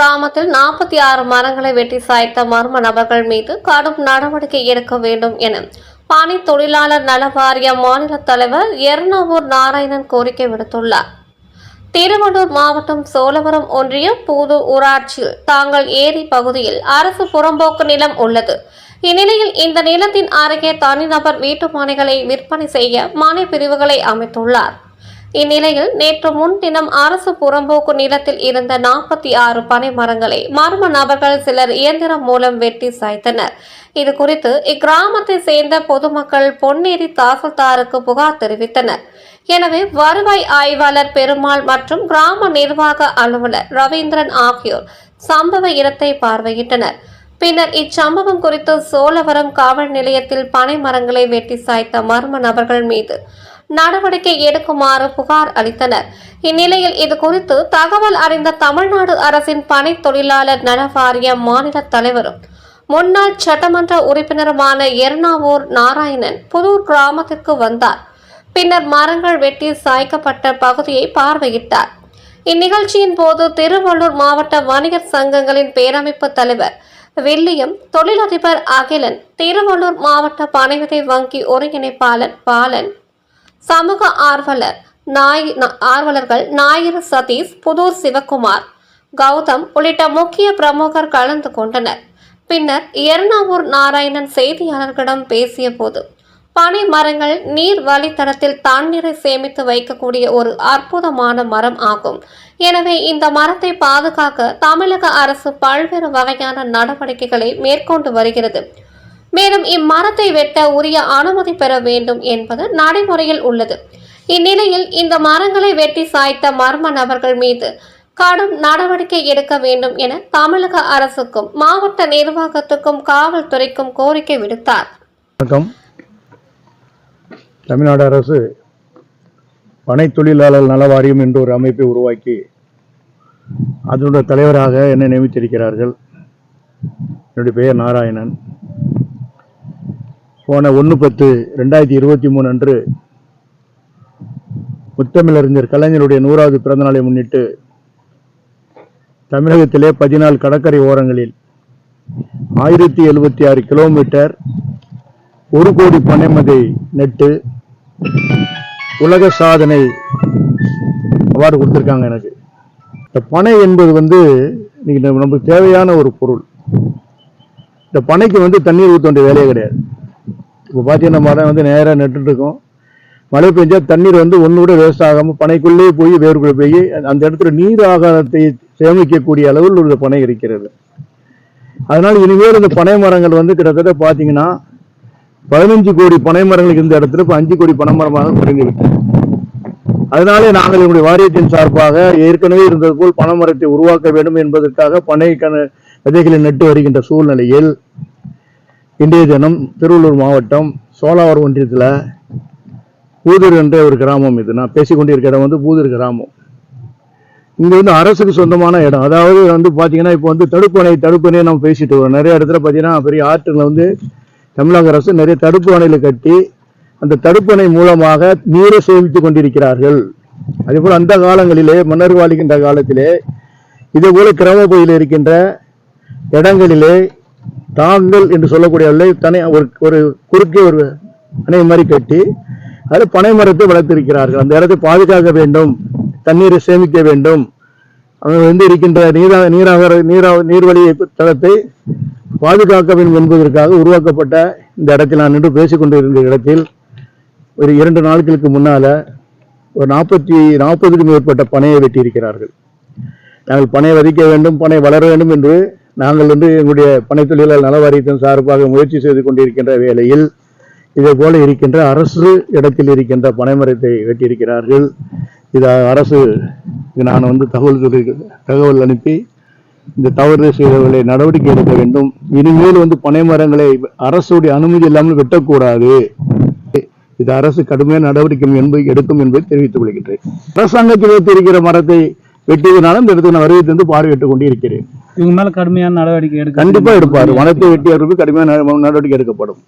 கிராமத்தில் 46 மரங்களை வெட்டி சாய்த்த மர்ம நபர்கள் மீது கடும் நடவடிக்கை எடுக்க வேண்டும் என பணி தொழிலாளர் நல வாரிய மாநில தலைவர் எர்ணாவூர் நாராயணன் கோரிக்கை விடுத்துள்ளார். திருவள்ளூர் மாவட்டம் சோழவரம் ஒன்றியம் புதூர் ஊராட்சியில் தாங்கள் ஏரி பகுதியில் அரசு புறம்போக்கு நிலம் உள்ளது. இந்நிலையில் இந்த நிலத்தின் அருகே தனிநபர் வீட்டு மனைகளை விற்பனை செய்ய மனை பிரிவுகளை அமைத்துள்ளார். இந்நிலையில் நேற்று முன்தினம் அரசு புறம்போக்கு நிலத்தில் இருந்த 46 பனை மரங்களை மர்ம நபர்கள் சிலர் இயந்திரம் மூலம் வெட்டி சாய்த்தனர். இது குறித்து இக்கிராமத்தை சேர்ந்த பொதுமக்கள் பொன்னேரி தாசில்தாருக்கு புகார் தெரிவித்தனர். எனவே வருவாய் ஆய்வாளர் பெருமாள் மற்றும் கிராம நிர்வாக அலுவலர் ரவீந்திரன் ஆகியோர் சம்பவ இடத்தை பார்வையிட்டனர். பின்னர் இச்சம்பவம் குறித்து சோழவரம் காவல் நிலையத்தில் பனை மரங்களை வெட்டி சாய்த்த மர்ம நபர்கள் மீது நடவடிக்கை எடுக்குமாறு புகார் அளித்தனர். இந்நிலையில் இது குறித்து தகவல் அறிந்த தமிழ்நாடு அரசின் பனை தொழிலாளர் நல வாரிய மாநில தலைவரும் முன்னாள் சட்டமன்ற உறுப்பினருமான எர்ணாவூர் நாராயணன் புதூர் கிராமத்திற்கு வந்தார். பின்னர் மரங்கள் வெட்டி சாய்க்கப்பட்ட பகுதியை பார்வையிட்டார். இந்நிகழ்ச்சியின் போது திருவள்ளூர் மாவட்ட வணிகர் சங்கங்களின் பேரமைப்பு தலைவர் வில்லியம், தொழிலதிபர் அகிலன், திருவள்ளூர் மாவட்ட பனைவிதை வங்கி ஒருங்கிணைப்பாளர் பாலன், சமூக ஆர்வலர்கள் ஞாயிறு சதீஷ், புதூர் சிவகுமார், கௌதம் உள்ளிட்ட முக்கிய பிரமுகர் கலந்து கொண்டனர். பின்னர் எர்ணாவூர் நாராயணன் செய்தியாளர்களிடம் பேசிய போது, பனை மரங்கள் நீர் வழித்தடத்தில் தண்ணீரை சேமித்து வைக்கக்கூடிய ஒரு அற்புதமான மரம் ஆகும். எனவே இந்த மரத்தை பாதுகாக்க தமிழக அரசு பல்வேறு வகையான நடவடிக்கைகளை மேற்கொண்டு வருகிறது. மேலும் இம்மரத்தை வெட்ட உரிய அனுமதி பெற வேண்டும் என்பது நடைமுறையில் உள்ளது. இந்நிலையில் இந்த மரங்களை வெட்டி சாய்த்த மர்ம நபர்கள் மீது கடும் நடவடிக்கை எடுக்க வேண்டும் என தமிழக அரசுக்கும் மாவட்ட நிர்வாகத்துக்கும் காவல்துறைக்கும் கோரிக்கை விடுத்தார். வணக்கம். தமிழ்நாடு அரசு பனை தொழிலாளர் நல வாரியம் என்ற ஒரு அமைப்பை உருவாக்கி அதனுடைய தலைவராக என்னை நியமித்திருக்கிறார்கள். என்னுடைய பெயர் நாராயணன். போன 1/10/2023 அன்று முத்தமிழறிஞர் கலைஞருடைய 100வது பிறந்த நாளை முன்னிட்டு தமிழகத்திலே 14 கடற்கரை ஓரங்களில் 1076 கிலோமீட்டர் 1 கோடி பனைமதை நட்டு உலக சாதனை அவார்டு கொடுத்திருக்காங்க எனக்கு. இந்த பனை என்பது நமக்கு தேவையான ஒரு பொருள். இந்த பனைக்கு தண்ணீர் ஊற்ற வேண்டிய வேலையே கிடையாது. இப்போ பார்த்தீங்கன்னா மரம் நேராக நட்டுட்டு இருக்கோம். மழை பெஞ்சா தண்ணீர் ஒன்று கூட வேஸ்ட் ஆகாமல் பனைக்குள்ளே போய் வேறுக்குள்ளே போய் அந்த இடத்துல நீர் ஆகாரத்தை சேமிக்கக்கூடிய அளவில் உள்ள பனை இருக்கிறது. அதனால் இனிமேல் இந்த பனை மரங்கள் கிட்டத்தட்ட பார்த்தீங்கன்னா 15 கோடி பனை மரங்கள் இருந்த இடத்துல இப்போ 5 கோடி பனை மரமாக குறைந்துவிட்டது. அதனாலே நாங்கள் என்னுடைய வாரியத்தின் சார்பாக ஏற்கனவே இருந்தது போல் பனை மரத்தை உருவாக்க வேண்டும் என்பதற்காக பனை விதைகளை நட்டு வருகின்ற சூழ்நிலையில் இன்றைய தினம் திருவள்ளூர் மாவட்டம் சோழவரம் ஒன்றியத்தில் பூதூர் என்ற ஒரு கிராமம், இது நான் பேசிக்கொண்டிருக்கிற இடம் பூதூர் கிராமம். இங்கே அரசுக்கு சொந்தமான இடம். அதாவது பார்த்தீங்கன்னா இப்போ தடுப்பணை நம்ம பேசிட்டு வரோம். நிறைய இடத்துல பார்த்தீங்கன்னா பெரிய ஆற்றுல தமிழக அரசு நிறைய தடுப்பு அணைகளை கட்டி அந்த தடுப்பணை மூலமாக நீரை சேமித்து கொண்டிருக்கிறார்கள். அதே போல் அந்த காலங்களிலே மன்னர் வாழ்கின்ற காலத்திலே இதே போல கிராம பகுதியில் இருக்கின்ற இடங்களிலே தாங்கள் என்று சொல்லக்கூடிய தனி ஒரு குறுக்கே ஒரு அணை மாதிரி கட்டி அதில் பனை மரத்தை வளர்த்திருக்கிறார்கள். அந்த இடத்தை பாதுகாக்க வேண்டும், தண்ணீரை சேமிக்க வேண்டும், அவங்க இருக்கின்ற நீர்வழி தளத்தை பாதுகாக்க வேண்டும் என்பதற்காக உருவாக்கப்பட்ட இந்த இடத்தில் நான் நின்று பேசிக்கொண்டிருந்த இடத்தில் ஒரு 2 நாட்களுக்கு முன்னால ஒரு 40க்கும் மேற்பட்ட பனையை வெட்டியிருக்கிறார்கள். நாங்கள் பனை விதைக்க வேண்டும், பனை வளர வேண்டும் என்று நாங்கள் எங்களுடைய பனை தொழிலாளர் நல வாரியத்தின் சார்பாக முயற்சி செய்து கொண்டிருக்கின்ற வேளையில் இதே போல இருக்கின்ற அரசு இடத்தில் இருக்கின்ற பனை மரத்தை வெட்டியிருக்கிறார்கள். இது அரசு நான் தகவல் அனுப்பி இந்த தவறு செய்தவர்களை நடவடிக்கை எடுக்க வேண்டும். இனிமேல் பனை மரங்களை அரசுடைய அனுமதி இல்லாமல் வெட்டக்கூடாது. இது அரசு கடுமையான நடவடிக்கை எடுக்கும் என்பதை தெரிவித்துக் கொள்கின்றேன். அரசாங்கத்தில் வைத்திருக்கிற மரத்தை வெட்டியதுனால இந்த இடத்துக்கு நான் வருகை பார்வையிட்டுக் கொண்டு இருக்கிறேன். இவங்க மேல கடுமையான நடவடிக்கை கண்டிப்பா எடுப்பார். மரத்தை வெட்டியவர்களுக்கு கடுமையான நடவடிக்கை எடுக்கப்படும்.